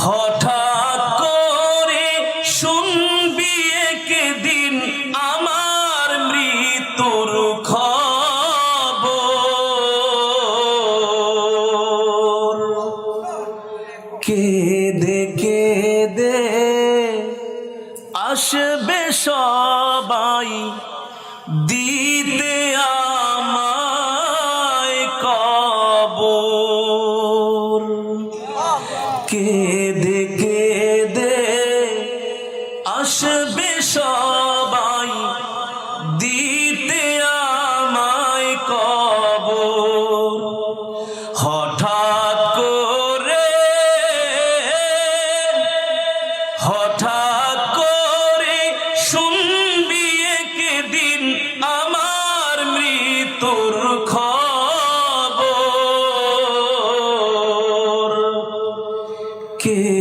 হঠাৎ করে শুনবি একদিন আমার মৃত্যুর খবর। কেঁদে কেঁদে আসবে সবাই দিতে আমায় কবর। কেঁদে কেঁদে আসবে সবাই দিতে আমায় কবর। হঠাৎ করে শুনবি একদিন আমার মৃত্যুর খবর। কে